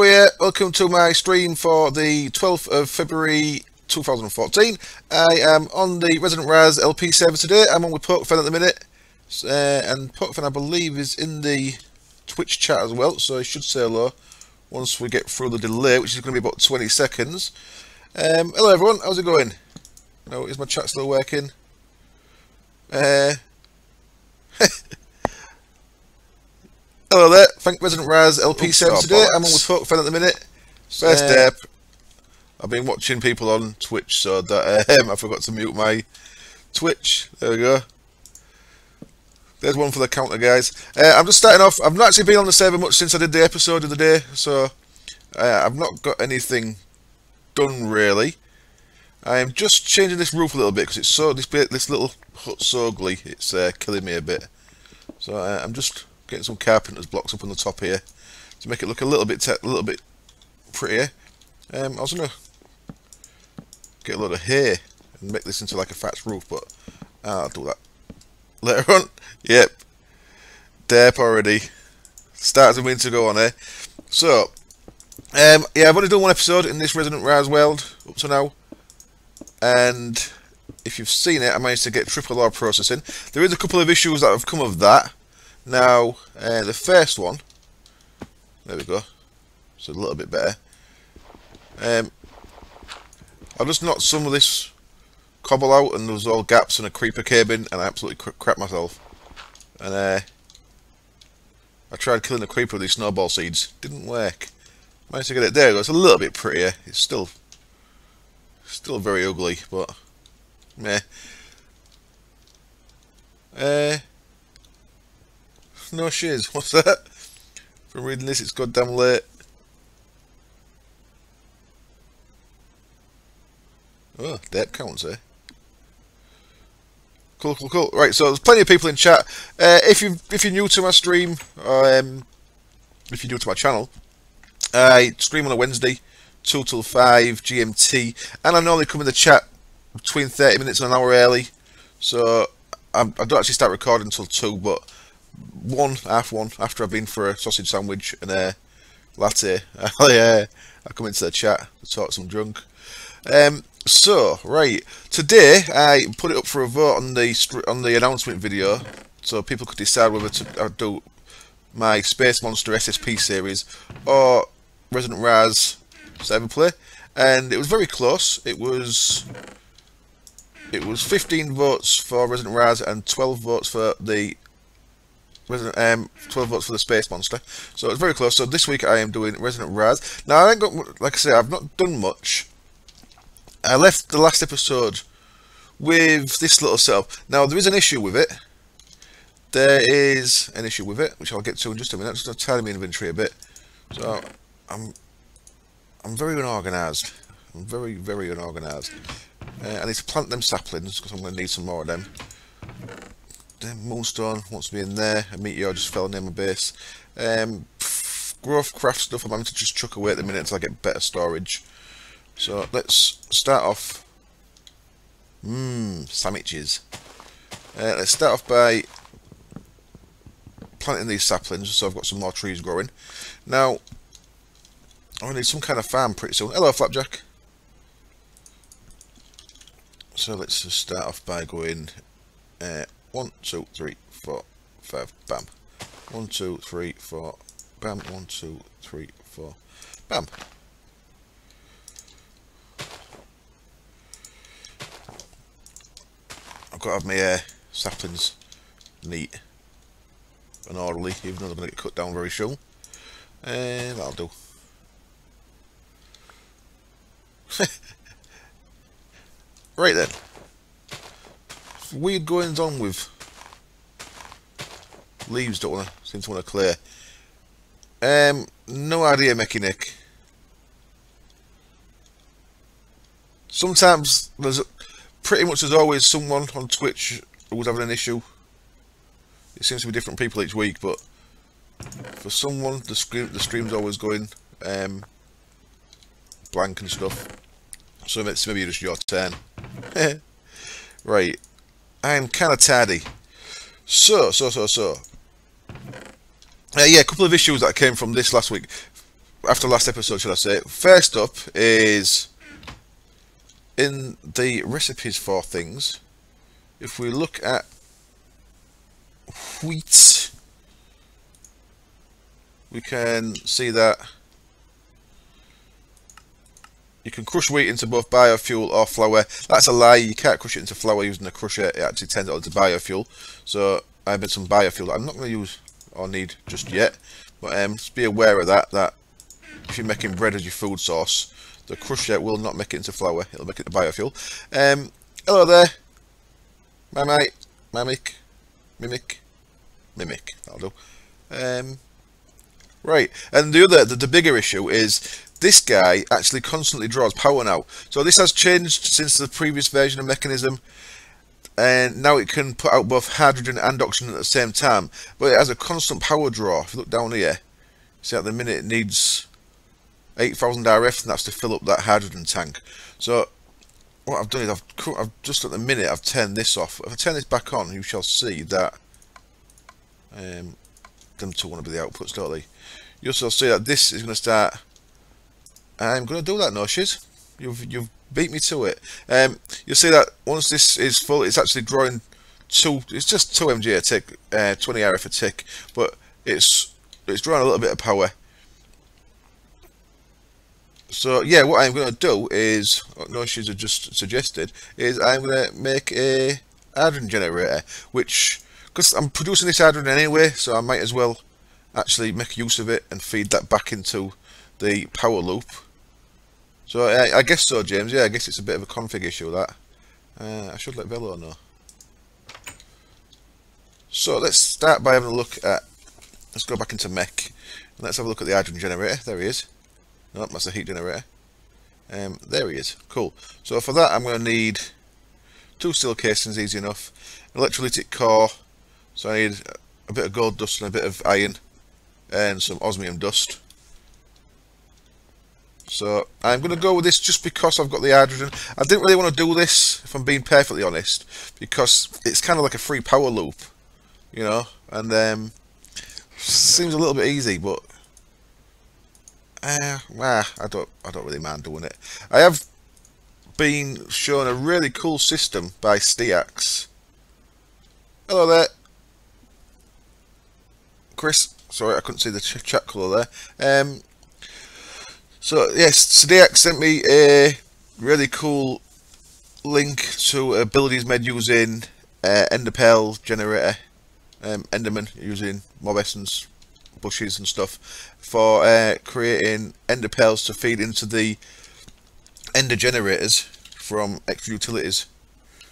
here. Welcome to my stream for the 12th of February 2014. I am on the Resonant Raz LP server today. I'm on with Pokefan at the minute. And Pokefan, I believe, is in the Twitch chat as well, so I should say hello once we get through the delay, which is going to be about 20 seconds. Hello everyone, how's it going? No, is my chat still working? Hello there, thank Resonant Raz LP server today. I'm on with Pokefan at the minute. First step. I've been watching people on Twitch, so that I forgot to mute my Twitch. There we go. There's one for the counter, guys. I'm just starting off. I've not actually been on the server much since I did the episode of the day, so I've not got anything done really. I'm just changing this roof a little bit because it's so this little hut's so ugly. It's killing me a bit. So I'm just getting some carpenter's blocks up on the top here to make it look a little bit prettier. I was gonna get a load of hay and make this into like a thatched roof, but I'll do that later on. Yep, derp already. Starts a minute to go on here. So yeah, I've only done one episode in this Resonant Raz world up to now, and if you've seen it, I managed to get triple lore processing. There is a couple of issues that have come of that. Now, the first one, there we go, it's a little bit better. I just knocked some of this cobble out, and there was all gaps and a creeper came in, and I absolutely crapped myself. And I tried killing the creeper with these snowball seeds, didn't work. Managed to get it there. It's a little bit prettier. It's still very ugly, but meh. No shiz. What's that? From reading this, it's goddamn late. Oh, depth counts, eh? Cool. Right, so there's plenty of people in chat. If you're new to my stream, or if you're new to my channel, I stream on a Wednesday, 2 till 5 GMT, and I normally come in the chat between 30 minutes and an hour early. So I don't actually start recording until 2, but half one after I've been for a sausage sandwich and a latte, I come into the chat to talk some junk. So right, today I put it up for a vote on the announcement video, so people could decide whether to do my Space Monster SSP series or Resonant Raz server play, and it was very close. It was 15 votes for Resonant Raz and 12 votes for the 12 votes for the Space Monster. So it's very close. So this week I am doing Resonant Raz. Now I ain't got, like I say, I've not done much. I left the last episode with this little setup. Now there is an issue with it. There is an issue with it, which I'll get to in just a minute. I'm just going to tidy my inventory a bit. So I'm very unorganised. I'm very unorganised. I need to plant them saplings because I'm going to need some more of them. Then Moonstone wants to be in there. A meteor just fell near my base. Growth craft stuff I'm having to just chuck away at the minute until I get better storage. So let's start off. Sandwiches. Let's start off by planting these saplings so I've got some more trees growing. Now I need some kind of farm pretty soon. Hello, Flapjack. So let's just start off by going 1, 2, 3, 4, 5, bam. 1, 2, 3, 4, bam. 1, 2, 3, 4, bam. I've got to have my saplings neat and orderly, even though they're going to get cut down very soon. And that'll do. Right then. Weird goings on with leaves don't seem to want to clear. No idea, Mechanic. Sometimes pretty much there's always someone on Twitch who's having an issue. It seems to be different people each week, but for someone the stream's always going blank and stuff. So it's maybe just your turn. Right. I'm kind of tardy. Yeah, a couple of issues that came from this last week. after last episode, should I say. First up is in the recipes for things. If we look at wheat, we can see that you can crush wheat into both biofuel or flour. That's a lie. You can't crush it into flour using a crusher. It actually turns it into biofuel. So I made some biofuel that I'm not going to use or need just yet. But just be aware of that. That if you're making bread as your food source, the crusher will not make it into flour. It'll make it into biofuel. Hello there, my mate, mimic. That'll do. Right, and the bigger issue is this guy actually constantly draws power now. So this has changed since the previous version of Mechanism, and now it can put out both hydrogen and oxygen at the same time. But it has a constant power draw. If you look down here, see at the minute it needs 8,000 RF, and that's to fill up that hydrogen tank. So what I've done is I've just at the minute I've turned this off. If I turn this back on, you shall see that them two want to be the outputs, don't they? You also see that this is going to start. I'm going to do that, no shiz. You've beat me to it. You'll see that once this is full, it's actually drawing it's just 2 mg a tick, 20 RF a tick, but it's drawing a little bit of power. So yeah, what I'm going to do is, what no shiz have just suggested, is I'm going to make a hydrogen generator, which, because I'm producing this hydrogen anyway, so I might as well actually make use of it and feed that back into the power loop. So I guess so, James. Yeah, I guess it's a bit of a config issue, that. I should let Velo know. So let's start by having a look at, let's go back into mech, and let's have a look at the hydrogen generator. There he is. No, that's the heat generator. There he is. Cool. So for that I'm going to need 2 steel casings, easy enough. An electrolytic core, so I need a bit of gold dust and a bit of iron, and some osmium dust. So I'm going to go with this just because I've got the hydrogen. I didn't really want to do this, if I'm being perfectly honest, because it's kind of like a free power loop, you know, and seems a little bit easy, but I don't really mind doing it. I have been shown a really cool system by Stiax. Hello there, Chris. Sorry, I couldn't see the chat colour there. So yes, Stiax sent me a really cool link to abilities made using Ender Pearl generator, Enderman using mob essence bushes and stuff for creating Ender Pearls to feed into the Ender generators from extra utilities,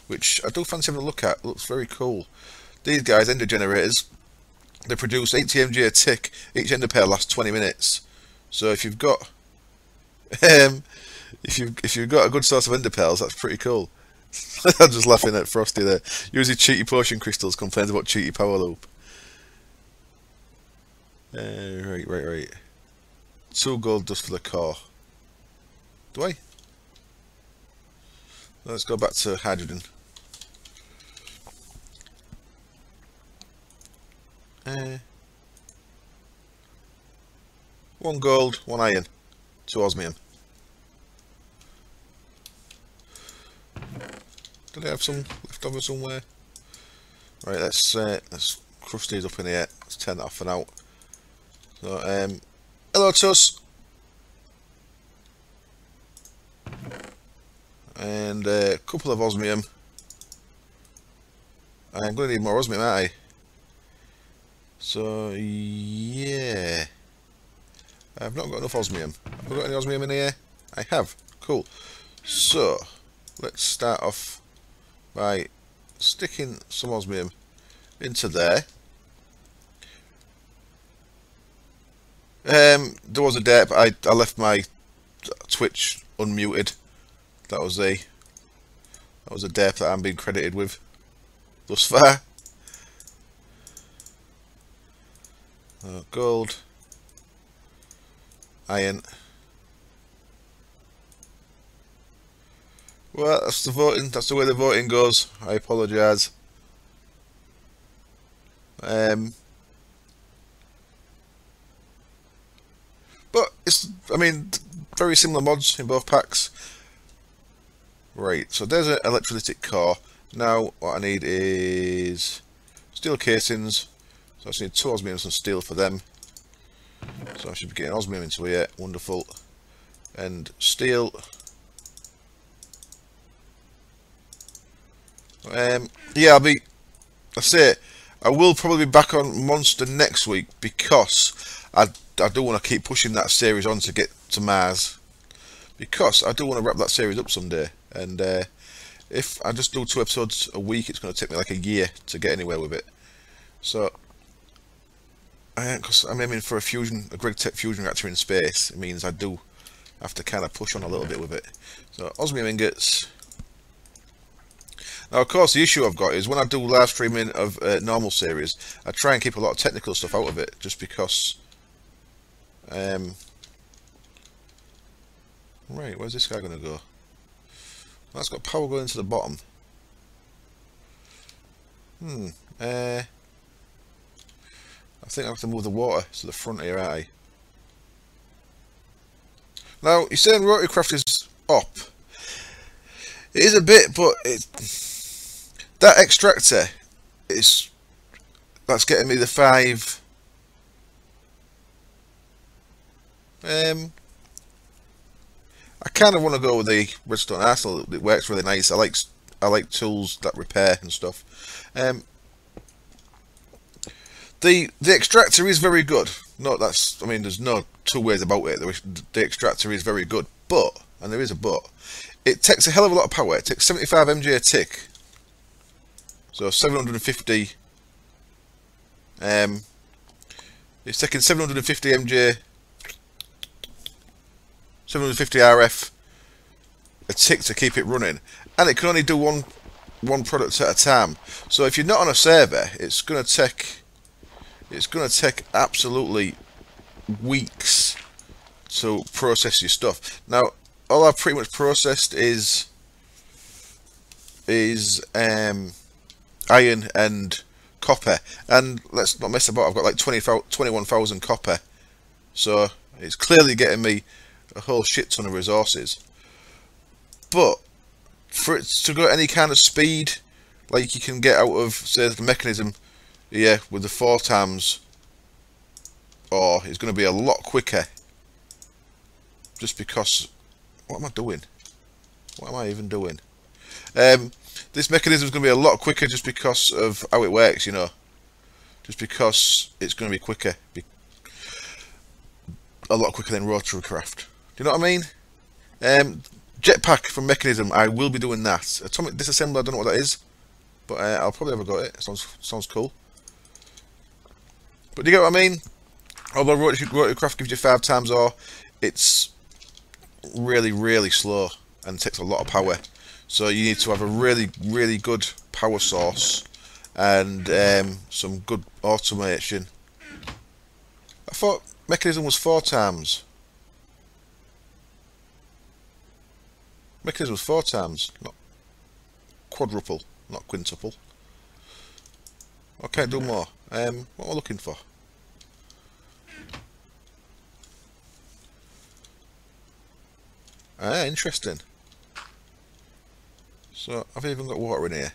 which I do fancy having a look at. Looks very cool. These guys, Ender generators, they produce 80 mg a tick. Each Ender Pearl lasts 20 minutes. So if you've got if you've got a good source of Ender Pearls, that's pretty cool. I'm just laughing at Frosty there. Using cheaty potion crystals, complains about cheaty power loop. Right. 2 gold dust for the core. Do I? Let's go back to hydrogen. 1 gold, 1 iron, 2 osmium. Did I have some left over somewhere? Right, let's crush these up in here. Let's turn that off for now. So, hello Tuss. And a couple of osmium. I'm going to need more osmium, aren't I? So, yeah. I've not got enough osmium. Have I got any osmium in here? I have. Cool. So, let's start off by sticking some osmium into there. There was a derp. I left my Twitch unmuted. That was a derp that I'm being credited with thus far. Gold, iron. Well, that's the voting. That's the way the voting goes. I apologise. But it's, I mean, very similar mods in both packs. Right, so there's an electrolytic core. Now what I need is steel casings. So I just need 2 osmium and some steel for them. So I should be getting osmium into here. Wonderful. And steel. Yeah, I will probably be back on Monster next week because I do want to keep pushing that series on to get to Mars, because I do want to wrap that series up someday. And if I just do 2 episodes a week, it's going to take me like a year to get anywhere with it. So, because I'm aiming for a Greg Tech fusion reactor in space, it means I do have to kind of push on a little bit with it. So, osmium ingots. Now, of course, the issue I've got is when I do live streaming of normal series, I try and keep a lot of technical stuff out of it, just because. Right, where's this guy going to go? Well, that's got power going to the bottom. I think I have to move the water to the front here, aren't I? Now, you're saying Rotorcraft is up. It is a bit, but that extractor that's getting me the 5. I kind of want to go with the redstone arsenal. It works really nice. I like tools that repair and stuff. The extractor is very good. No, I mean, there's no 2 ways about it. The extractor is very good, but, and there is a but, it takes a hell of a lot of power. It takes 75 MJ a tick. So 750. It's taking 750 MJ, 750 RF a tick to keep it running, and it can only do one product at a time. So if you're not on a server, it's gonna take absolutely weeks to process your stuff. Now, all I've pretty much processed is iron and copper, and let's not mess about. I've got like 21,000 copper, so it's clearly getting me a whole shit ton of resources. But for it to go at any kind of speed like you can get out of, say, the mechanism, yeah, with the 4 times, or it's going to be a lot quicker, just because. What am I doing? What am I even doing? This mechanism is going to be a lot quicker just because of how it works, you know. Just because it's going to be quicker. A lot quicker than Rotorcraft. Do you know what I mean? Jetpack from Mechanism, I will be doing that. Atomic Disassembler, I don't know what that is. But I'll probably have got it. Sounds cool. But do you get what I mean? Although Rotorcraft gives you 5 times ore, it's really, really slow and takes a lot of power. So you need to have a really, really good power source and some good automation. I thought Mechanism was 4 times. Mechanism was 4 times, not quadruple, not quintuple. Okay, do more. What am I looking for? Interesting. So, I've even got water in here.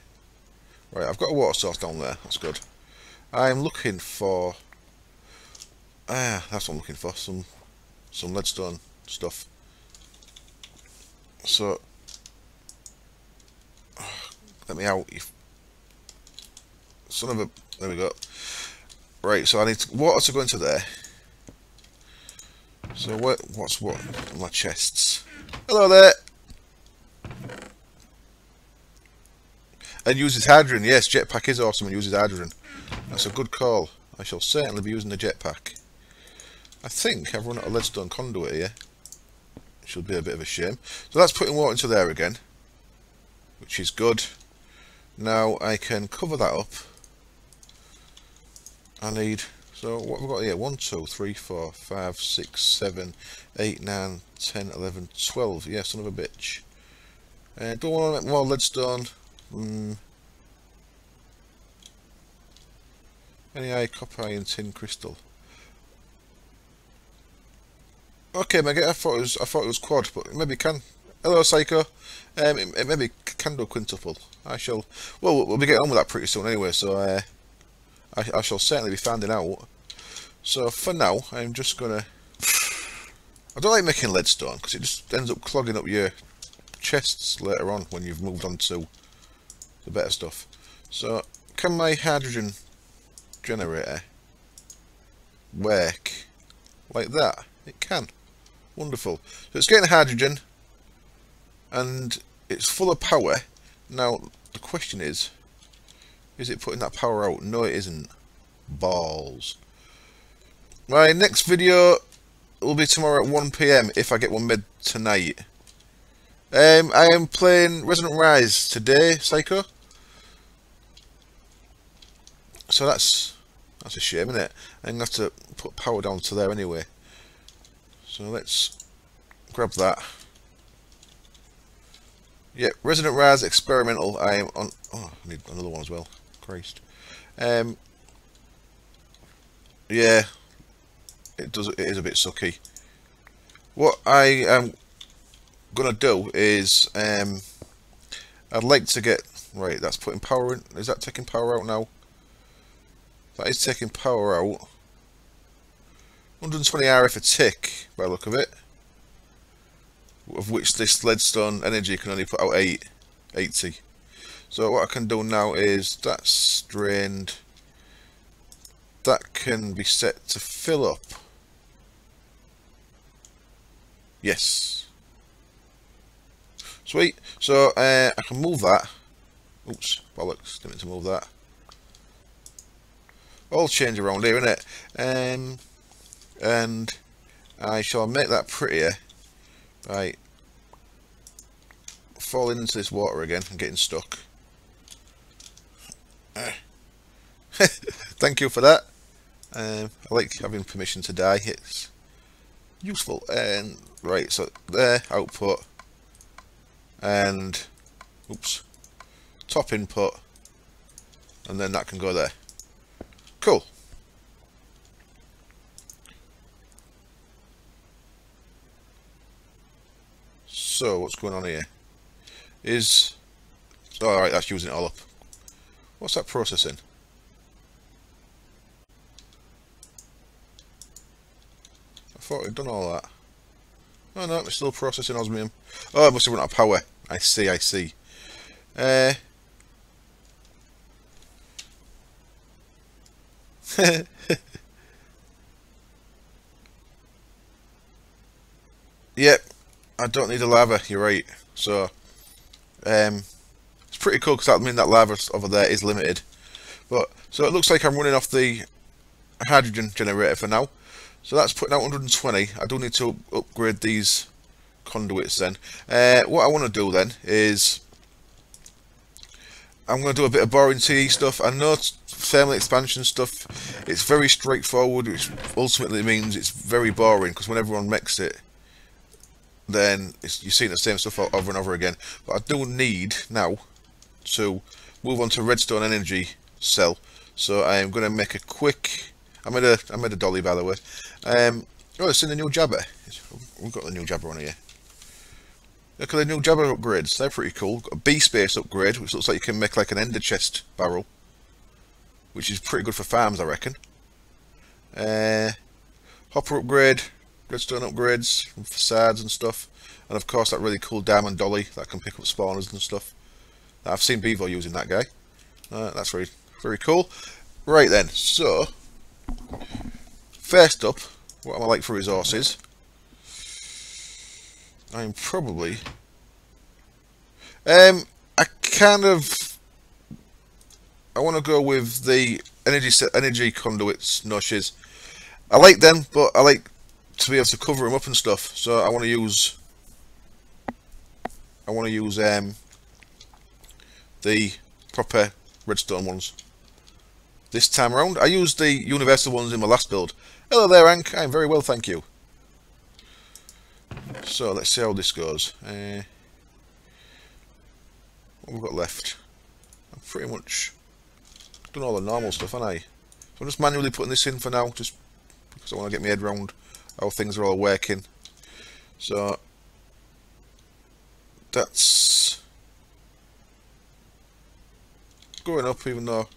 Right, I've got a water source down there. That's good. I'm looking for. That's what I'm looking for. Some leadstone stuff. So, let me out. You son of a. There we go. Right, so I need water to go into there. So what's what? My chests. Hello there. And uses hydrogen. Yes, jetpack is awesome and uses hydrogen. That's a good call. I shall certainly be using the jetpack. I think I've run out of leadstone conduit here. Should be a bit of a shame. So that's putting water into there again, which is good. Now I can cover that up. I need. So what have we got here? 1, 2, 3, 4, 5, 6, 7, 8, 9, 10, 11, 12. Yeah, son of a bitch. Don't want to make more leadstone. Any copper, iron, tin, crystal. Okay, Mega. I thought it was quad, but maybe it can. Hello, Psycho. It maybe can do quintuple. I shall. Well, we'll be getting on with that pretty soon anyway. So I shall certainly be finding out. So for now, I'm just gonna. I don't like making leadstone because it just ends up clogging up your chests later on when you've moved on to the better stuff. So can my hydrogen generator work like that? It can. Wonderful. So it's getting hydrogen and it's full of power. Now the question is it putting that power out? No, it isn't. Balls. My next video will be tomorrow at 1 PM if I get one made tonight. I am playing Resonant Rise today, Psycho. So that's a shame, isn't it? I'm gonna have to put power down to there anyway. So let's grab that. Yep, Resonant Rise Experimental. I am on. Oh, I need another one as well. Christ. Yeah, it does. It is a bit sucky. What I am gonna do is I'd like to get right. That's putting power in. Is that taking power out now? That is taking power out. 120 RF a tick by the look of it. Of which this leadstone energy can only put out 80. So what I can do now is that's drained. That can be set to fill up. Yes. Sweet. So I can move that. Oops, bollocks, didn't mean to move that. All change around here, innit? And I shall make that prettier by falling into this water again and getting stuck. Thank you for that. I like having permission to die. It's useful. And right, so there, output, and oops, top input, and then that can go there. Cool. So what's going on here? Is alright, that's using it all up. What's that processing? I thought it'd done all that. Oh no, it's still processing osmium. Oh, it must have run out of power. I see, I see. Yep, I don't need a lava, you're right. So, it's pretty cool because that means that lava over there is limited. But, so it looks like I'm running off the hydrogen generator for now. So that's putting out 120. I do need to upgrade these conduits then. What I want to do then is I'm going to do a bit of boring TE stuff. I know thermal expansion stuff, it's very straightforward, which ultimately means it's very boring because when everyone makes it, then you're seeing the same stuff over and over again. But I do need now to move on to redstone energy cell. So I am going to make a quick. I made a dolly, by the way. Oh, it's in the new jabber. We've got the new jabber on here. Look at the new jabber upgrades. They're pretty cool. Got a B space upgrade, which looks like you can make like an ender chest barrel, which is pretty good for farms, I reckon. Hopper upgrade, redstone upgrades from facades and stuff, and of course that really cool diamond dolly that can pick up spawners and stuff. I've seen Bevo using that guy. That's very, very cool. Right then, so first up, what am I like for resources? I'm probably I want to go with the energy conduits, no shiz. I like them, but I like to be able to cover them up and stuff. So I want to use the proper redstone ones. This time around, I used the universal ones in my last build. Hello there, Hank. I'm very well, thank you. So let's see how this goes. What have we got left? I've pretty much done all the normal stuff, haven't I? So I'm just manually putting this in for now, just because I want to get my head round how things are all working. So that's going up, even though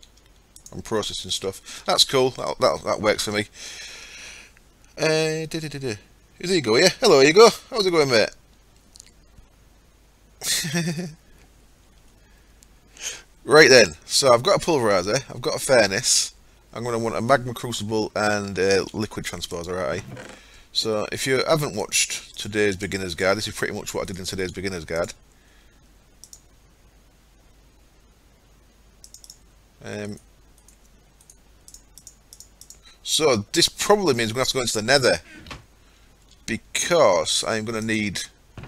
I'm processing stuff. That's cool. That works for me. Is Ego? Yeah. Hello, Ego. How's it going, mate? Right then. So I've got a pulverizer. I've got a furnace. I'm going to want a magma crucible and a liquid transposer, right? So if you haven't watched today's beginner's guide, this is pretty much what I did in today's beginner's guide. So this probably means we're going to have to go into the nether, because I'm going to need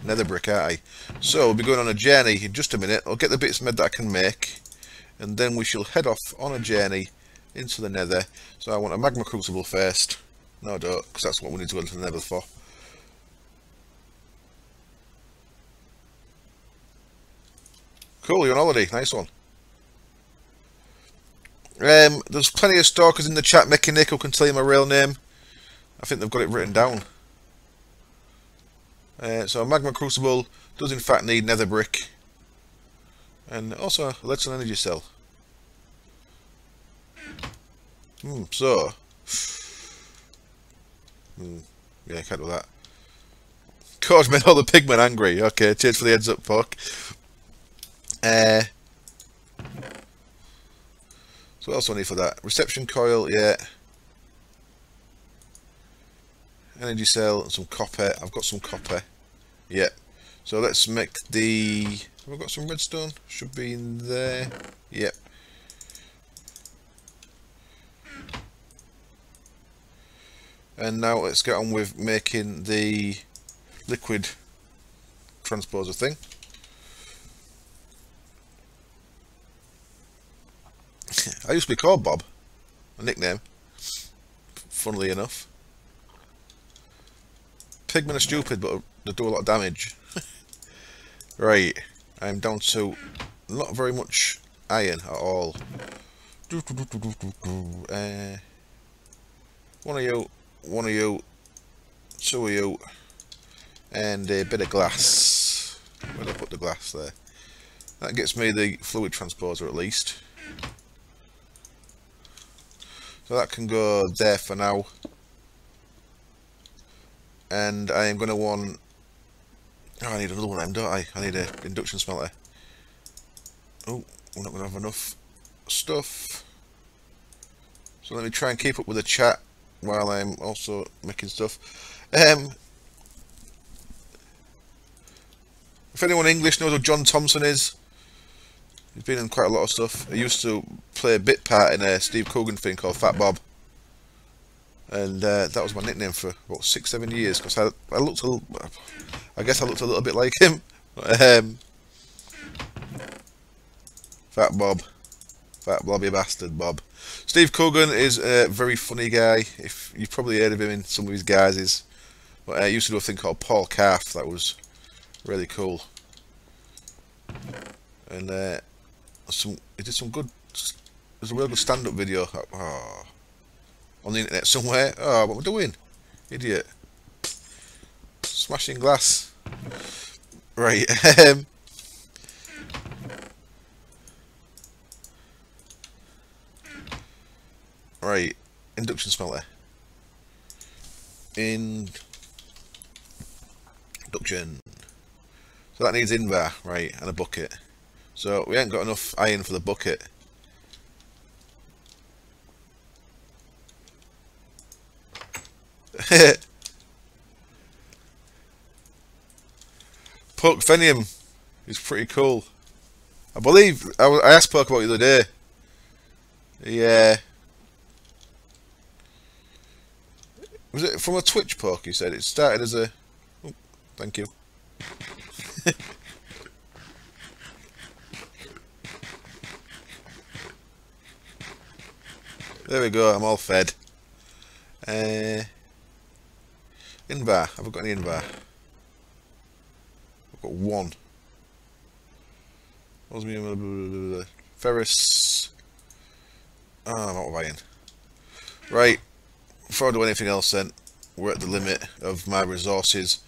nether brick, aren't I? So we'll be going on a journey in just a minute. I'll get the bits made that I can make, and then we shall head off on a journey into the nether. So I want a magma crucible first. No, I don't, because that's what we need to go into the nether for. Cool, you're on holiday. Nice one. There's plenty of stalkers in the chat. Mickey Nick, who can tell you my real name. I think they've got it written down. So a magma crucible does in fact need nether brick, and also a lead energy cell. Yeah, can't do that. Coach made all the pigmen angry. Okay, cheers for the heads up, Puck. So what else do I need for that? Reception coil, yeah. Energy cell and some copper. I've got some copper. Yep. So let's make the... Have I got some redstone? Should be in there. Yep. And now let's get on with making the liquid transposer thing. I used to be called Bob, a nickname, funnily enough. Pigmen are stupid, but they do a lot of damage. Right, I'm down to not very much iron at all. One of you, two of you, and a bit of glass. Where did I put the glass there? That gets me the fluid transposer at least. So that can go there for now. And I am going to want... Oh, I need another one of them, don't I? I need an induction smelter. Oh, we're not going to have enough stuff. So let me try and keep up with the chat while I'm also making stuff. If anyone English knows who John Thompson is, he's been in quite a lot of stuff. He used to play a bit part in a Steve Coogan thing called Fat Bob. And that was my nickname for about 6-7 years, because I looked a little, I guess I looked a little bit like him. Fat Bob, fat blobby bastard Bob. Steve Coogan is a very funny guy. If you've probably heard of him in some of his guises, but I used to do a thing called Paul Calf that was really cool. And he did some good. There's a real good stand-up video. Oh, on the internet somewhere. Oh, what am I doing? Idiot. Smashing glass. Right. Right. Induction smelter. Induction. So that needs invar, right, and a bucket. So we ain't got enough iron for the bucket. Puck Fenium is pretty cool. I believe I asked Puck about it the other day. Yeah. Was it from a Twitch, Puck? He said it started as a. Oh, thank you. There we go. I'm all fed. Invar. Have I got any invar? I've got one. Ferrous. Ah, I'm out of iron. Right. Before I do anything else then, we're at the limit of my resources.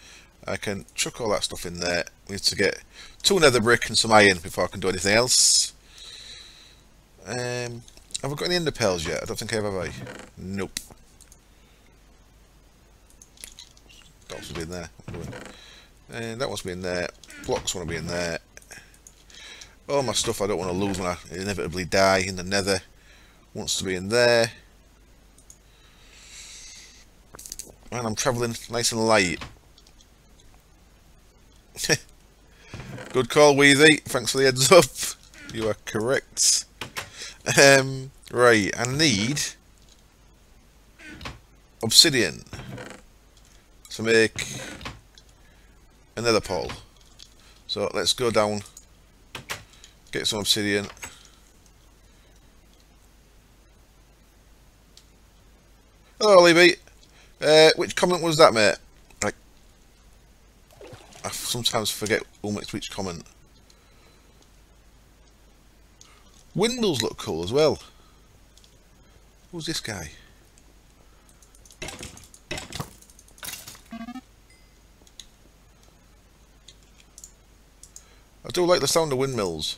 I can chuck all that stuff in there. We need to get 2 nether brick and some iron before I can do anything else. Have I got any ender pearls yet? I don't think I have I? Nope. That wants to be in there. And that wants to be in there. Blocks want to be in there. All my stuff I don't want to lose when I inevitably die in the nether wants to be in there. And I'm travelling nice and light. Good call, Weezy. Thanks for the heads up. You are correct. Right, I need obsidian to make another pole. So let's go down, get some obsidian. Hello, Ollie. Which comment was that, mate? I sometimes forget who makes which comment. Windmills look cool as well. Who's this guy? I do like the sound of windmills.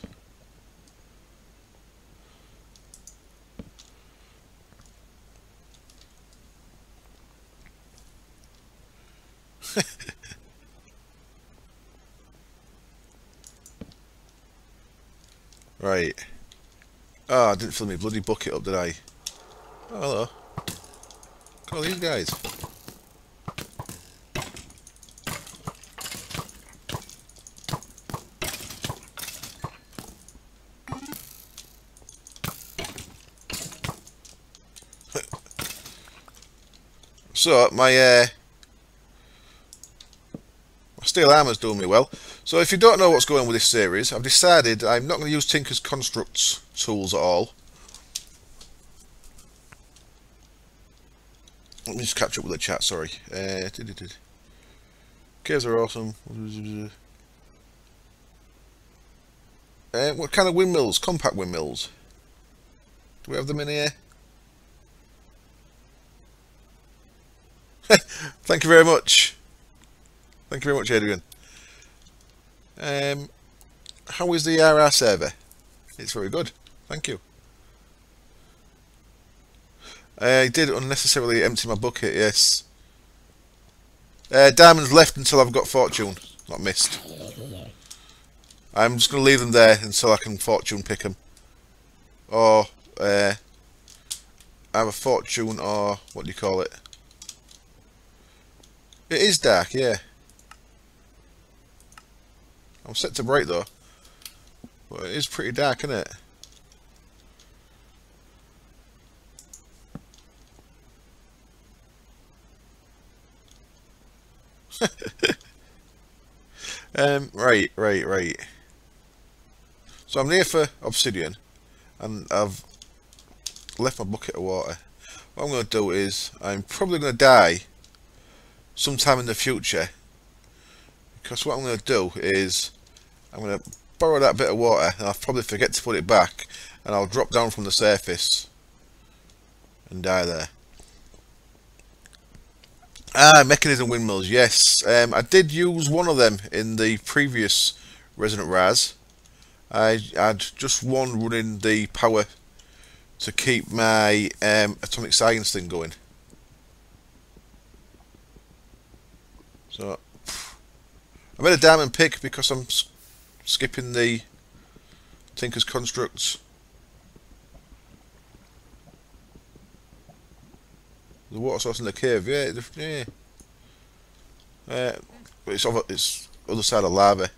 Right. Oh, I didn't fill my bloody bucket up, did I? Oh, hello. Look at all these guys. So, my steel armour's doing me well. So if you don't know what's going on with this series, I've decided I'm not going to use Tinker's Constructs tools at all. Let me just catch up with the chat, sorry. Caves are awesome. What kind of windmills? Compact windmills. Do we have them in here? Thank you very much. Thank you very much, Adrian. How is the RR server? It's very good. Thank you. I did unnecessarily empty my bucket, yes. Diamonds left until I've got fortune, not missed. I'm just going to leave them there until I can fortune pick them. Or, I have a fortune, or what do you call it? It is dark, yeah. I'm set to bright though. But it is pretty dark, isn't it? Right. So I'm near for obsidian, and I've left my bucket of water. What I'm going to do is, I'm probably going to die sometime in the future, because what I'm going to do is, I'm going to borrow that bit of water, and I'll probably forget to put it back, and I'll drop down from the surface and die there. Mechanism windmills, yes. I did use one of them in the previous Resonant Raz. I had just one running the power to keep my atomic science thing going. So, I made a diamond pick because I'm skipping the Tinker's Constructs. The water source in the cave, yeah. But it's other side of lava.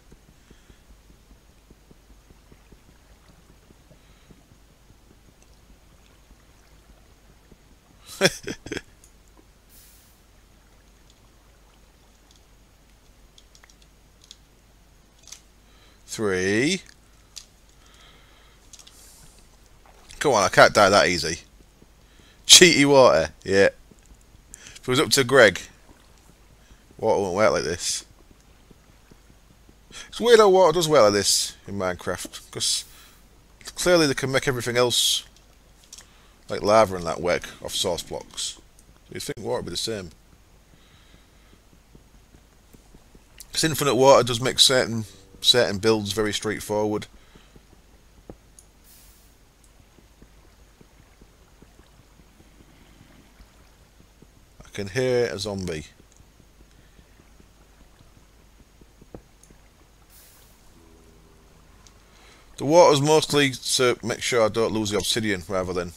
Three. Come on, I can't die that easy. Cheaty water, yeah. If it was up to Greg, water won't work like this. It's weird how water does work like this in Minecraft, because clearly they can make everything else, like lava and that, work off source blocks. So you'd think water would be the same. Because infinite water does make certain builds very straightforward. I can hear a zombie. The water's mostly to make sure I don't lose the obsidian rather than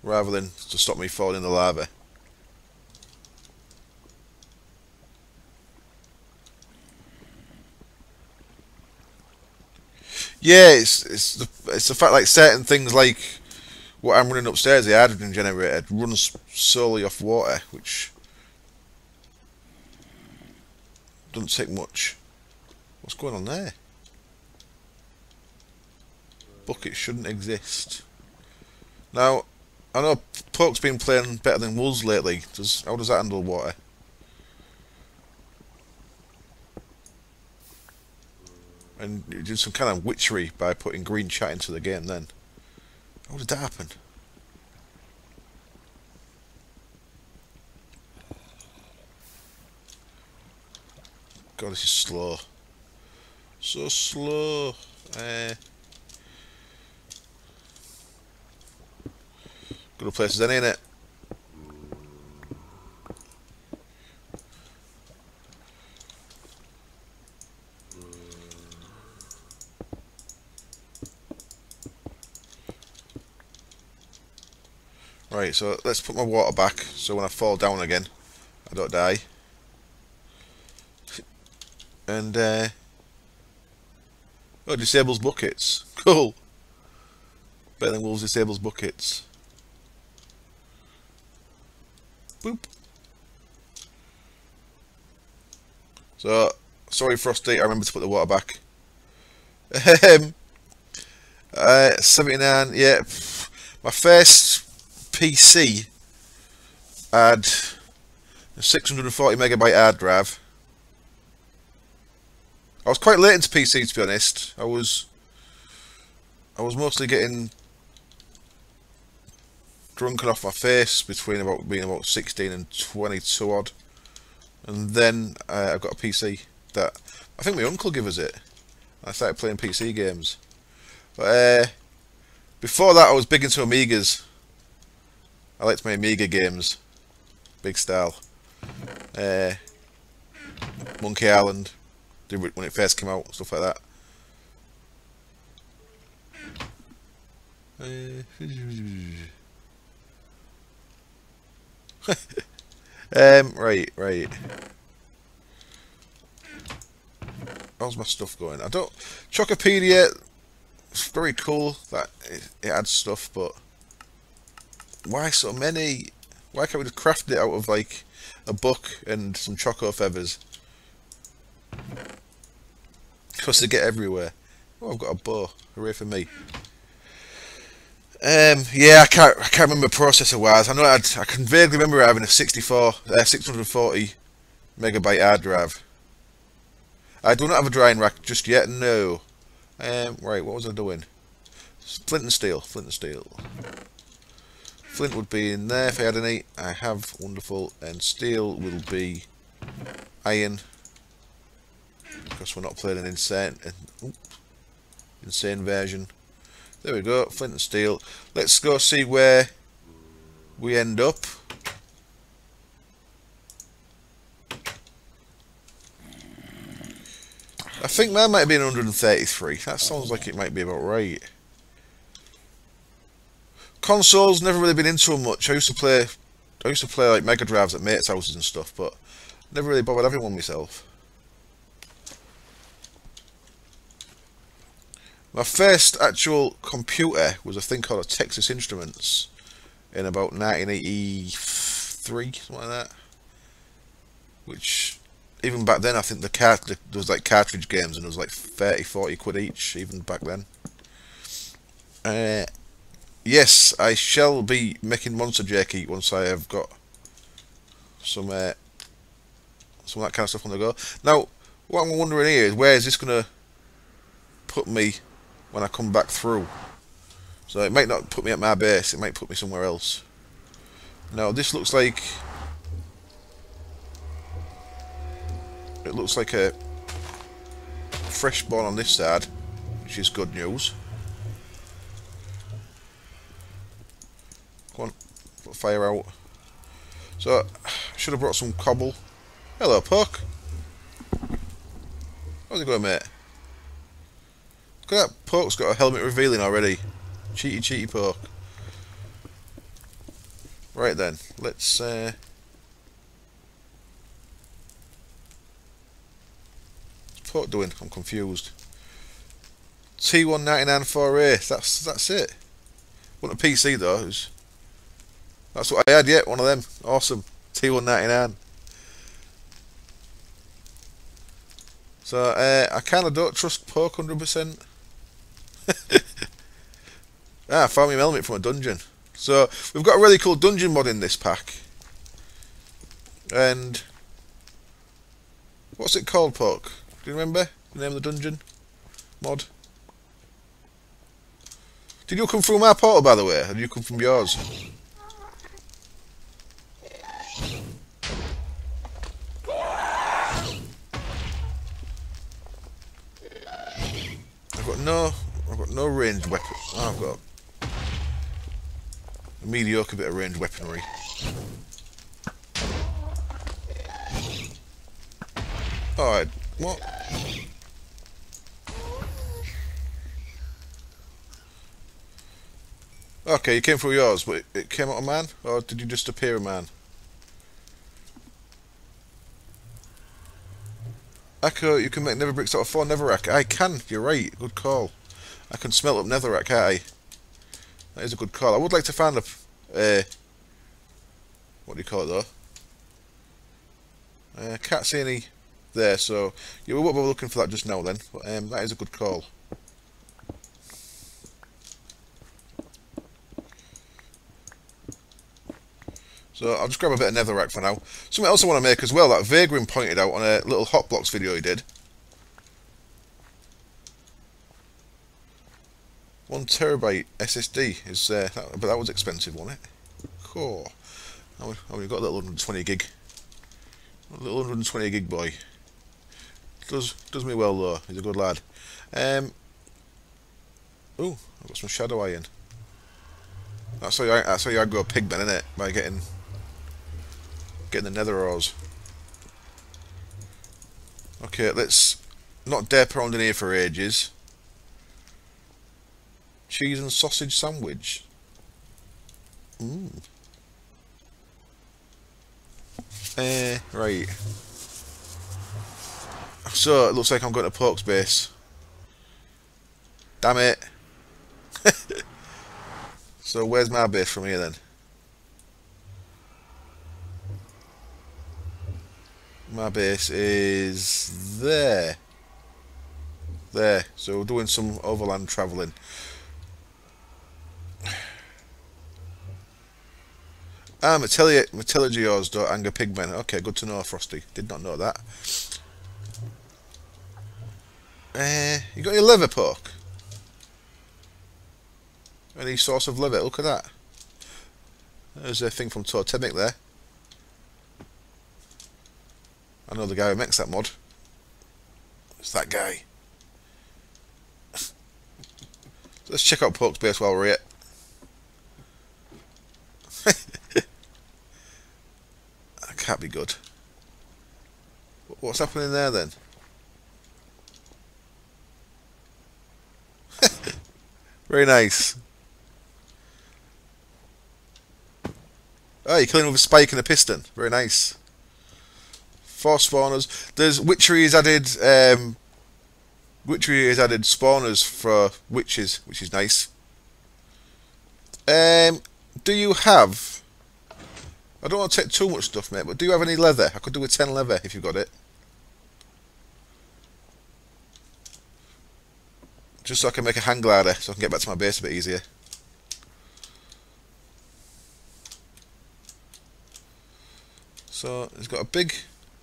to stop me falling in the lava. Yeah, it's the fact like certain things like what I'm running upstairs, the hydrogen generator, runs solely off water, which doesn't take much. What's going on there? Buckets shouldn't exist. Now, I know Poke's been playing better than Wolves lately. How does that handle water? And you did some kind of witchery by putting green chat into the game then. How did that happen? God, this is slow. So slow. Good a place as any, innit? Right, so let's put my water back so when I fall down again I don't die. And oh, disables buckets. Cool. Better than Wolves disables buckets. Boop. So sorry Frosty, I remember to put the water back. 79, yeah. My first PC had a 640 megabyte hard drive. I was quite late into PC, to be honest. I was mostly getting drunken off my face between being about 16 and 22 odd, and then I've got a PC that I think my uncle gave us it. I started playing PC games, but before that I was big into Amigas. I liked my Amiga games, big style. Monkey Island, when it first came out, stuff like that. Right. How's my stuff going? I don't. Chocopedia, it's very cool that it adds stuff, but why so many? Why can't we just craft it out of like a book and some choco feathers? Because they get everywhere. Oh, I've got a bow. Hooray for me. Yeah, I can't remember processor-wise. I know I can vaguely remember having a 640 megabyte hard drive. I do not have a drying rack just yet. No. Right, what was I doing? Flint and steel. Flint would be in there if I had any. I have, wonderful, and steel will be iron. Because we're not playing an insane version. There we go, flint and steel. Let's go see where we end up. I think mine might have been 133. That sounds like it might be about right. Consoles, never really been into them much. I used to play like Mega Drives at mates' houses and stuff, but never really bothered having one myself. My first actual computer was a thing called a Texas Instruments in about 1983, something like that. Which, even back then, I think there was like cartridge games and it was like 30-40 quid each, even back then. Yes, I shall be making monster jerky once I have got some of that kind of stuff on the go. Now, what I'm wondering here is, where is this going to put me when I come back through? So it might not put me at my base, it might put me somewhere else. Now this looks like It looks like a fresh spawn on this side, which is good news. Come on, put fire out. So, should have brought some cobble. Hello, Puck. How's it going, mate? Look at that, Puck's got a helmet revealing already. Cheaty Puck. Right then, let's what's Puck doing? I'm confused. T199 4A, that's it. Wasn't a PC though, that's what I had, yeah, one of them. Awesome. T199. So I kinda don't trust Puck 100%. I found my helmet from a dungeon. So we've got a really cool dungeon mod in this pack. And what's it called, Puck? Do you remember the name of the dungeon mod? Did you come through my portal, by the way? Or did you come from yours? I've got no ranged weapon. Oh, I've got a mediocre bit of ranged weaponry. Alright, what? Okay, you came through yours, but it came out a man? Or did you just appear a man? Echo, you can make nether bricks out of 4 netherrack. I can, you're right, good call. I can smelt up netherrack, can't I? That is a good call. I would like to find a... what do you call it though? Can't see any there, so... yeah, we won't be looking for that just now then, but that is a good call. So I'll just grab a bit of netherrack for now. Something else I want to make as well, that Vagrant pointed out on a little Hotblocks video he did. 1 terabyte SSD is but that was expensive, wasn't it? Cool. Oh, we've got a little 120 gig. A little 120 gig boy. Does me well though. He's a good lad. Ooh, I've got some shadow iron. That's how you aggro pigmen, isn't it? By getting the nether ores. Okay, let's not dip around in here for ages. Cheese and sausage sandwich. Right. So it looks like I'm going to Puck's base. Damn it. So where's my base from here then? My base is there. There. So we're doing some overland travelling. Metallurgios don't anger pigmen. Okay, good to know, Frosty. Did not know that. You got your liver, Puck? Any source of liver? Look at that. There's a thing from Totemic there. I know the guy who makes that mod. It's that guy. So let's check out Puck's base while we're here. That can't be good. What's happening there then? Very nice. Oh, you're killing with a spike and a piston. Very nice. 4 spawners. There's witchery is added. Witchery has added spawners for witches, which is nice. Do you have? I don't want to take too much stuff, mate. But do you have any leather? I could do with 10 leather if you've got it. Just so I can make a hang glider, so I can get back to my base a bit easier. So, it's got a big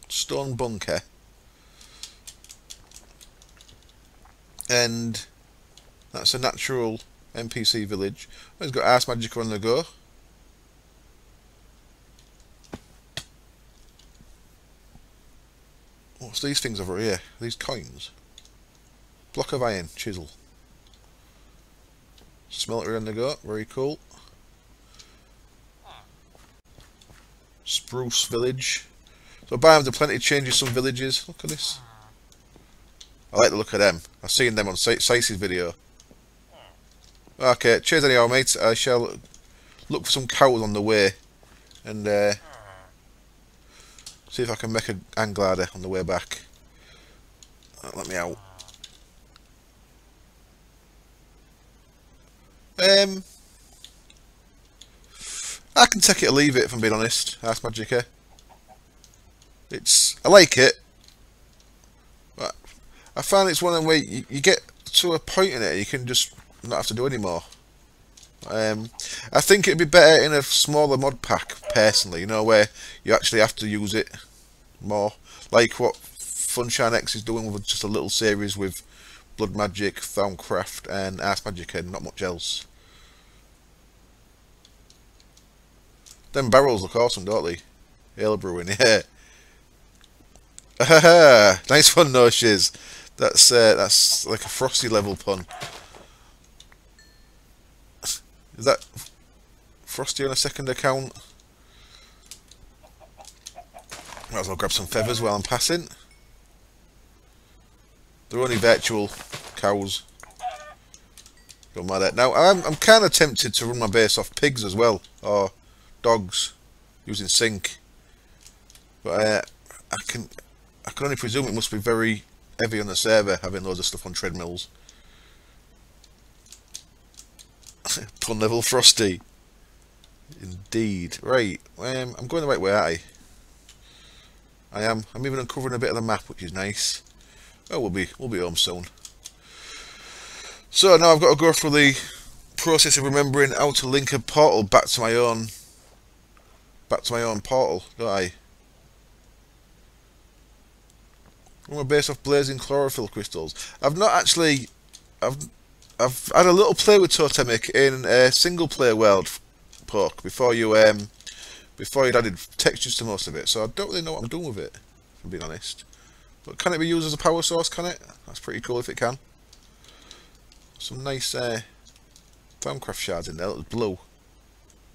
stone bunker. And that's a natural NPC village. Oh, it's got Arse Magic on the go. What's these things over here? These coins. Block of iron, chisel. Smeltery on the go, very cool. Spruce village. So Barham's done plenty of changes some villages. Look at this. I like the look of them. I've seen them on Sicey's video. Okay, cheers anyhow, mates. I shall look for some cows on the way and see if I can make an angler on the way back. Let me out. I can take it or leave it, if I'm being honest. That's Magic, eh? I like it, but I find it's one of them where you get to a point in it you can just not have to do any more. I think it'd be better in a smaller mod pack, personally, you know, where you actually have to use it more. Like what Funshine X is doing with just a little series with Blood Magic, Thaumcraft and Arse Magic and not much else. Them barrels look awesome, don't they? Ale brewing, yeah. Nice one, no shiz. That's like a Frosty level pun. Is that Frosty on a second account? Might as well grab some feathers while I'm passing. They're only virtual cows. Don't matter. Now I'm kind of tempted to run my base off pigs as well, or dogs, using sync. But I can only presume it must be very heavy on the server having loads of stuff on treadmills. Pun level Frosty. Indeed. Right. I'm going the right way, aren't I? I am. I'm even uncovering a bit of the map, which is nice. Oh, we'll be home soon. So now I've got to go through the process of remembering how to link a portal back to my own portal, don't I? I'm based off blazing chlorophyll crystals. I've not actually. I've had a little play with Totemic in a single player world poke before you'd added textures to most of it, so I don't really know what I'm doing with it, if I'm being honest. But can it be used as a power source, can it? That's pretty cool if it can. Some nice Thaumcraft shards in there, that was blue.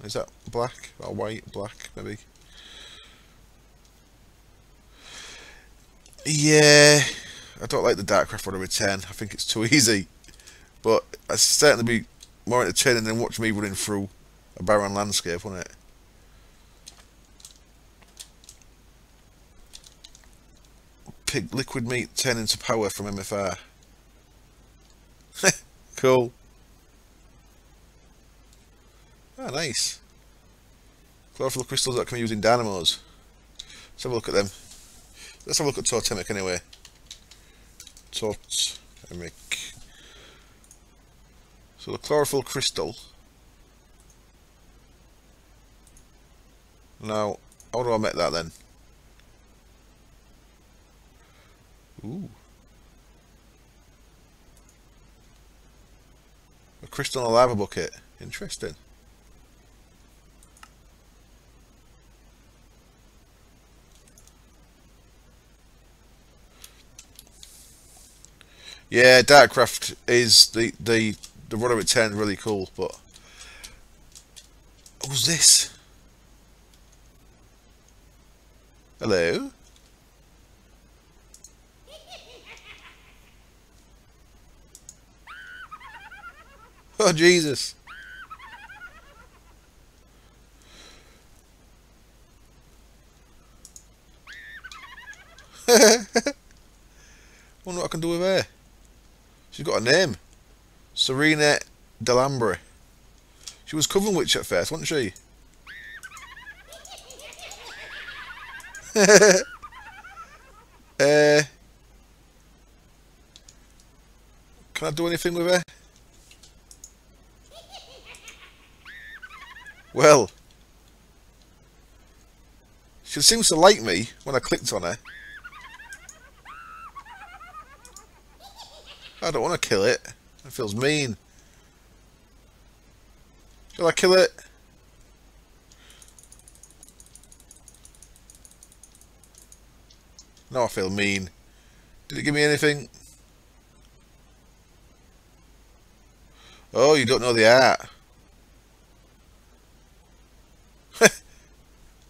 Is that black? Or white? Black, maybe? Yeah, I don't like the Darkcraft Runner Return. I think it's too easy. But it'd certainly be more entertaining than watch me running through a barren landscape, wouldn't it? Pig liquid meat turned into power from MFR. Cool. Ah, nice. Chlorophyll crystals that can be used in dynamos. Let's have a look at them. Let's have a look at Totemic anyway. Totemic. So the chlorophyll crystal. Now, how do I make that then? Ooh. A crystal in a lava bucket. Interesting. Yeah, Darkcraft is the runner return really cool, but what's this? Hello? Oh Jesus. Wonder what I can do with her. She's got a name. Serena Delambra. She was Coven Witch at first, wasn't she? Can I do anything with her? Well, she seems to like me when I clicked on her. I don't want to kill it. It feels mean. Shall I kill it? Now I feel mean. Did it give me anything? Oh, you don't know the art.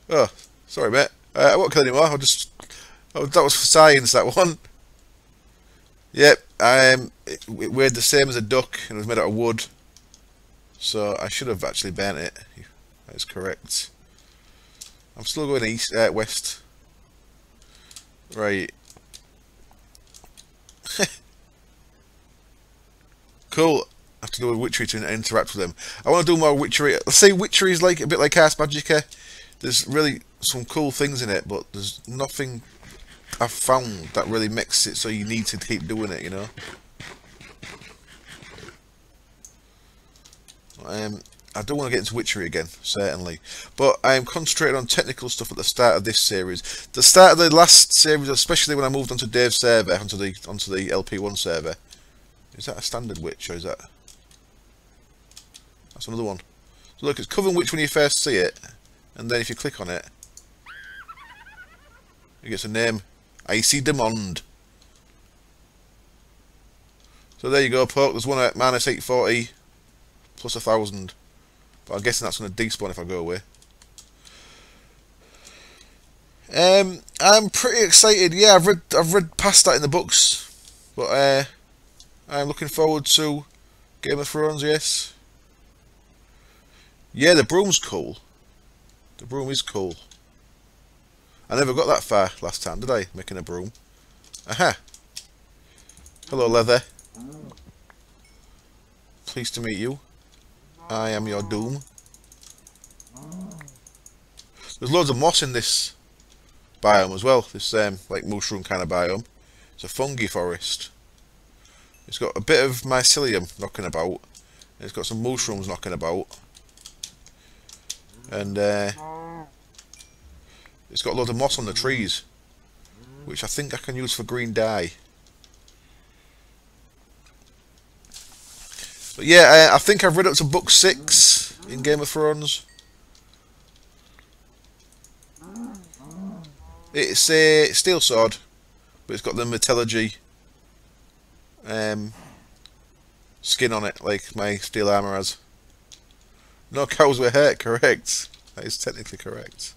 Oh, sorry, mate. I won't kill anymore. I'll just... Oh, that was for science, that one. Yep, it weighed the same as a duck and it was made out of wood. So I should have actually burnt it. That is correct. I'm still going east, west. Right. Cool. I have to do a witchery to interact with them. I want to do more witchery. Let's say witchery is like a bit like Ars Magica. There's really some cool things in it, but there's nothing I've found that really makes it so you need to keep doing it, you know. I don't want to get into witchery again, certainly, but I am concentrating on technical stuff at the start of this series. The start of the last series, especially when I moved onto Dave's server, onto the LP1 server. Is that a standard witch, or is that... That's another one. So look, it's Coven Witch when you first see it, and then if you click on it, it gets a name, Icy Demond. So there you go, Poke. There's one at minus 840 plus 1,000. But I'm guessing that's going to despawn if I go away. I'm pretty excited. Yeah, I've read past that in the books, but I'm looking forward to Game of Thrones. Yes. Yeah, the broom's cool. The broom is cool. I never got that far last time, did I? Making a broom. Aha. Hello, Leather. Pleased to meet you. I am your doom. There's loads of moss in this biome as well. This like mushroom kind of biome. It's a fungi forest. It's got a bit of mycelium knocking about. And it's got some mushrooms knocking about. And it's got a load of moss on the trees, which I think I can use for green dye. But yeah, I think I've read up to book 6 in Game of Thrones. It's a steel sword, but it's got the metallurgy skin on it, like my steel armour has. No cows were hurt, correct. That is technically correct.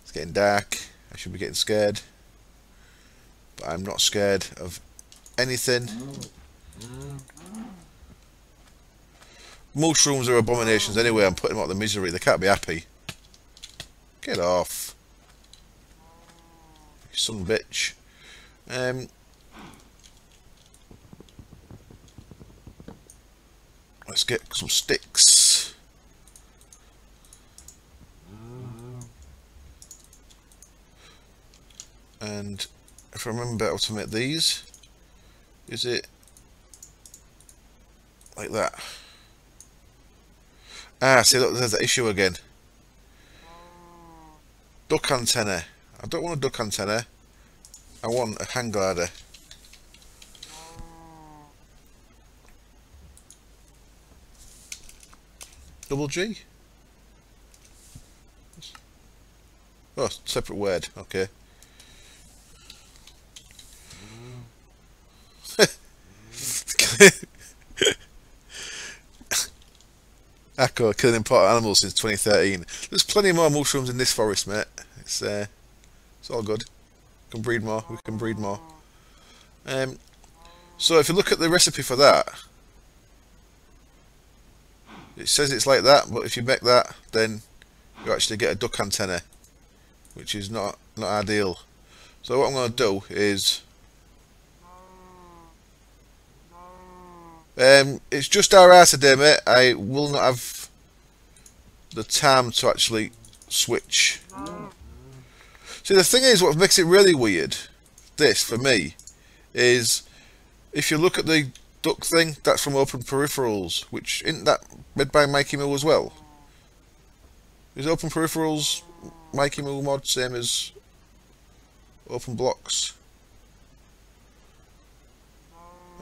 It's getting dark. I should be getting scared. But I'm not scared of anything. Mushrooms are abominations anyway. I'm putting them out of the misery. They can't be happy. Get off. You son of a bitch. Let's get some sticks. And if I remember how to make these, is it like that? Ah, see, look, there's the issue again. Duck antenna. I don't want a duck antenna. I want a hang glider. Double G? Oh, separate word. Okay. Akko, killing important animals since 2013. There's plenty more mushrooms in this forest, mate. It's all good. We can breed more. We can breed more. So if you look at the recipe for that, it says it's like that, but if you make that, then you actually get a duck antenna, which is not ideal. So what I'm going to do is, it's just our today, mate. I will not have the time to actually switch. See, the thing is, what makes it really weird, this for me, is if you look at the duck thing, that's from Open Peripherals, which isn't that made by Mikey Moo as well? Is Open Peripherals Mikey Moo mod same as Open Blocks?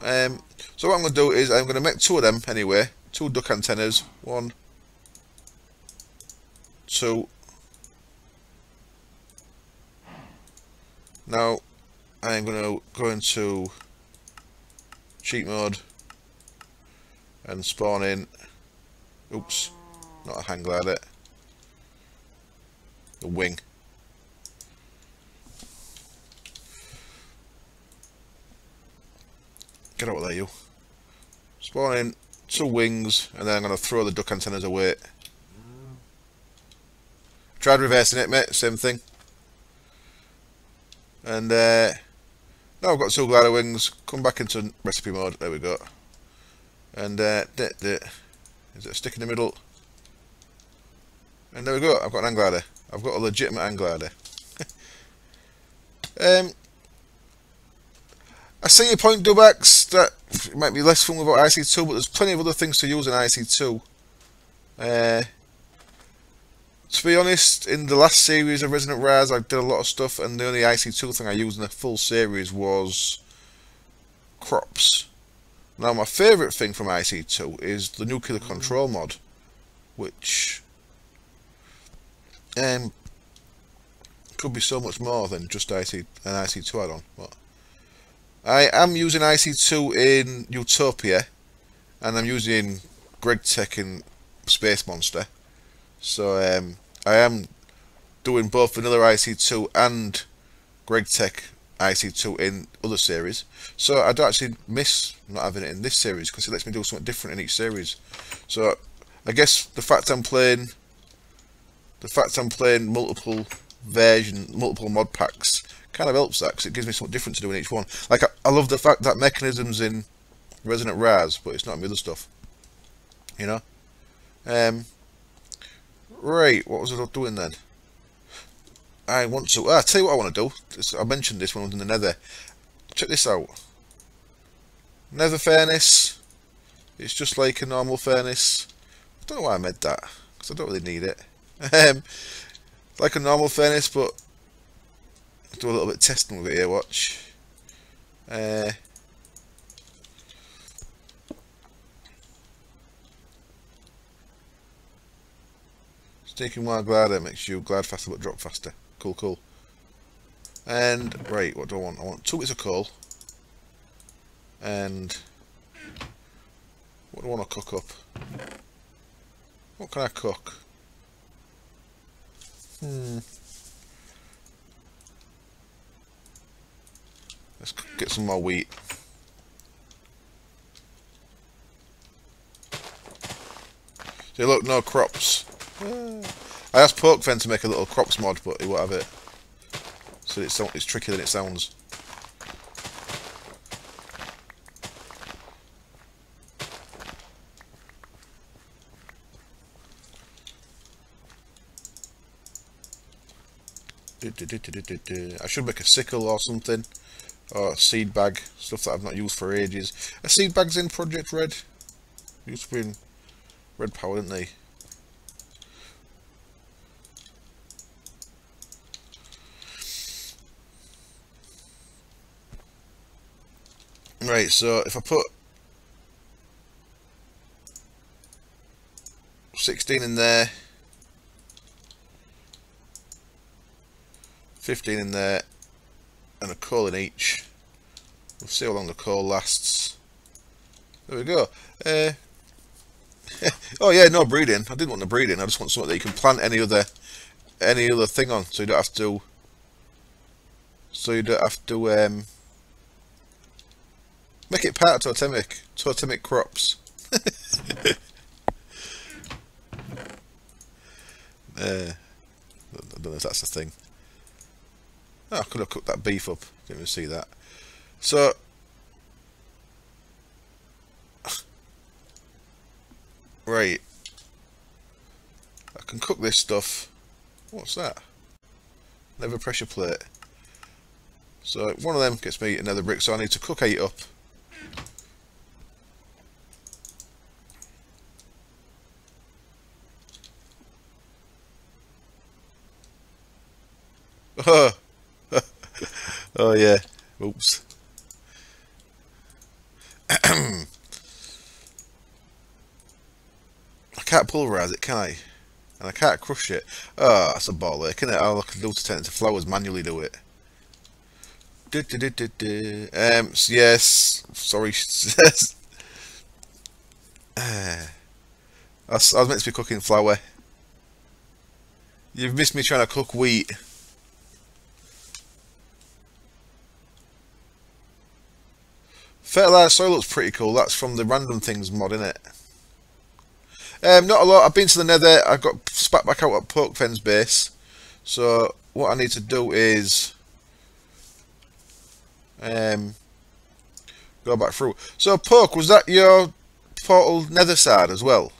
So what I'm going to do is I'm going to make 2 of them anyway. 2 duck antennas. 1, 2. Now, I am going to go into cheat mode and spawn in, oops, not a hang glider, the wing. Get out of there, you. Spawn in 2 wings, and then I'm going to throw the duck antennas away. Tried reversing it, mate, same thing. And now I've got 2 glider wings, come back into recipe mode, there we go. And is it a stick in the middle? And there we go, I've got an hang glider. I've got a legitimate hang glider. I see your point, Dubax, that it might be less fun without IC2, but there's plenty of other things to use in IC2. To be honest, in the last series of Resonant Raz, I did a lot of stuff, and the only IC2 thing I used in the full series was crops. Now, my favourite thing from IC2 is the nuclear control mod, which could be so much more than just an IC2 add-on. But I am using IC2 in Utopia, and I'm using GregTech in Space Monster. So I am doing both vanilla IC2 and GregTech IC2 in other series. So I don't actually miss not having it in this series, because it lets me do something different in each series. So I guess the fact I'm playing multiple mod packs kind of helps that, because it gives me something different to do in each one. Like I love the fact that mechanism's in Resonant Raz, but it's not in the other stuff. You know. Right, what was I doing then? I want to. I'll tell you what I want to do. I mentioned this when I was in the Nether. Check this out. Nether furnace. It's just like a normal furnace. I don't know why I made that, because I don't really need it. Like a normal furnace, but do a little bit of testing with it here. Watch. Taking wild glider makes you glide faster but drop faster. Cool, cool. And right, what do I want? I want 2 bits of coal. And what do I want to cook up? What can I cook? Let's get some more wheat. So look, no crops. I asked Pokefen to make a little crops mod, but he won't have it. So it's trickier than it sounds. I should make a sickle or something, or a seed bag, stuff that I've not used for ages. A seed bag's in Project Red. Used to be in Red Power, didn't they? Right, so if I put 16 in there, 15 in there, and a coal in each, we'll see how long the coal lasts. There we go. Oh yeah, no breeding. I didn't want the breeding. I just want something that you can plant any other thing on, so you don't have to. Make it part of totemic crops. I don't know if that's the thing. Oh, I could have cooked that beef up. Didn't even see that. So right, I can cook this stuff. What's that? Never pressure plate. So one of them gets me another brick, so I need to cook 8 up. Oh yeah. Oops. I can't pulverize it, can I? And I can't crush it. Oh, that's a ball ache, isn't it? All I can do to turn it into flowers, manually do it. Yes, sorry. I was meant to be cooking flour. You've missed me trying to cook wheat. Fertilised soil looks pretty cool. That's from the Random Things mod, isn't it? Not a lot. I've been to the Nether. I got spat back out at Porkfen's base. So what I need to do is go back through. So Pork, was that your portal Nether side as well?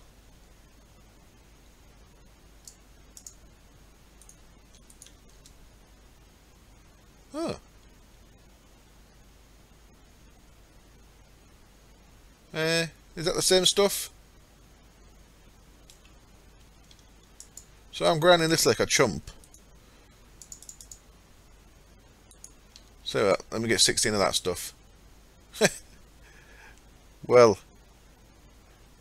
Oh. Is that the same stuff? So I'm grinding this like a chump. So let me get 16 of that stuff. Well,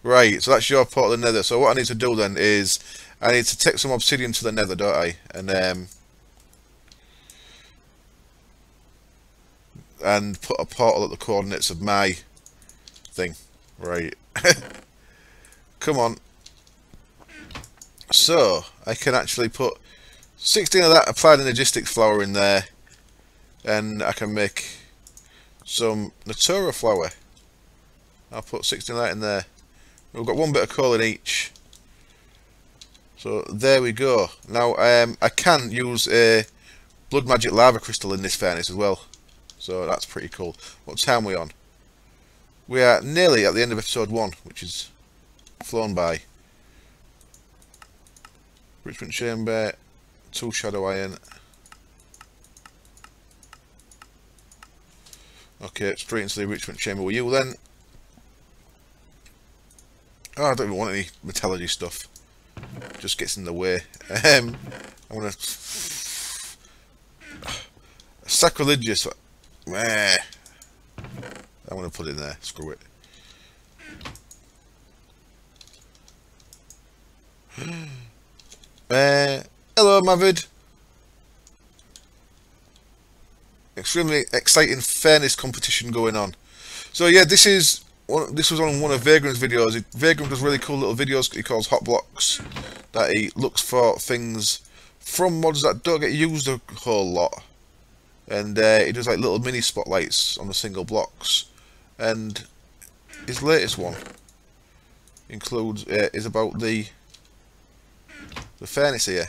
right, so that's your portal of the Nether. So what I need to do then is I need to take some obsidian to the Nether, don't I? And put a portal at the coordinates of my thing. Right. Come on. So I can actually put 16 of that applied energistics flour in there, and I can make some Natura flour. I'll put 16 of that in there. We've got one bit of coal in each. So there we go. Now I can use a blood magic lava crystal in this furnace as well. So that's pretty cool. What time are we on? We are nearly at the end of episode 1, which is flown by. Richmond chamber, 2 shadow iron. Okay, straight into the Richmond chamber with you then. Oh, I don't even want any metallurgy stuff. Just gets in the way. I'm gonna sacrilegious. I'm gonna put it in there. Screw it. Hello, Mavid. Extremely exciting fairness competition going on. So yeah, this was on one of Vagrant's videos. Vagrant does really cool little videos he calls hot blocks, that he looks for things from mods that don't get used a whole lot, and he does like little mini spotlights on the single blocks. And his latest one includes is about the furnace here.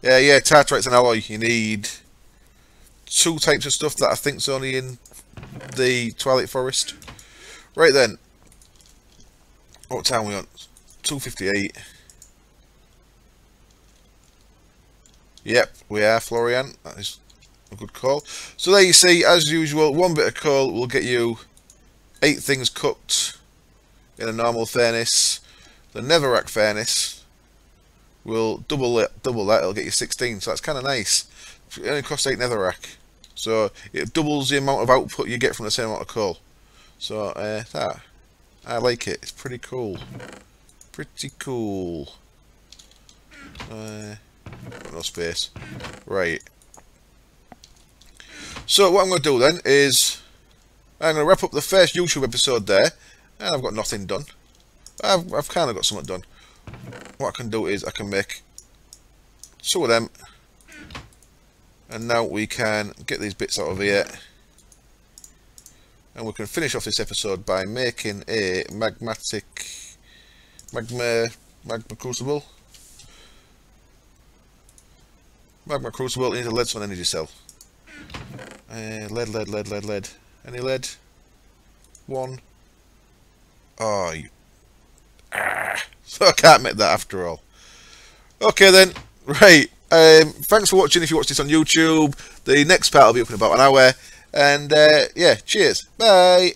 Yeah, tartarite's an alloy. You need 2 types of stuff that I think's only in the Twilight Forest. Right then, what time are we on? 2:58. Yep, we are, Florian. That is a good call. So there you see, as usual, 1 bit of coal will get you 8 things cooked in a normal furnace. The netherrack furnace will double that, it'll get you 16, so that's kind of nice. It only costs 8 netherrack, so it doubles the amount of output you get from the same amount of coal. So I like it, it's pretty cool. Pretty cool. No space. Right. So what I'm going to do then is I'm going to wrap up the first YouTube episode there, and I've got nothing done. I've kind of got something done. What I can do is I can make 2 of them, and now we can get these bits out of here, and we can finish off this episode by making a magma crucible. Magma crucible needs a leadstone energy cell. Lead. Any lead? 1. Oh, so I can't make that after all. Okay then, right. Thanks for watching if you watch this on YouTube. The next part will be up in about an hour. And yeah, cheers. Bye.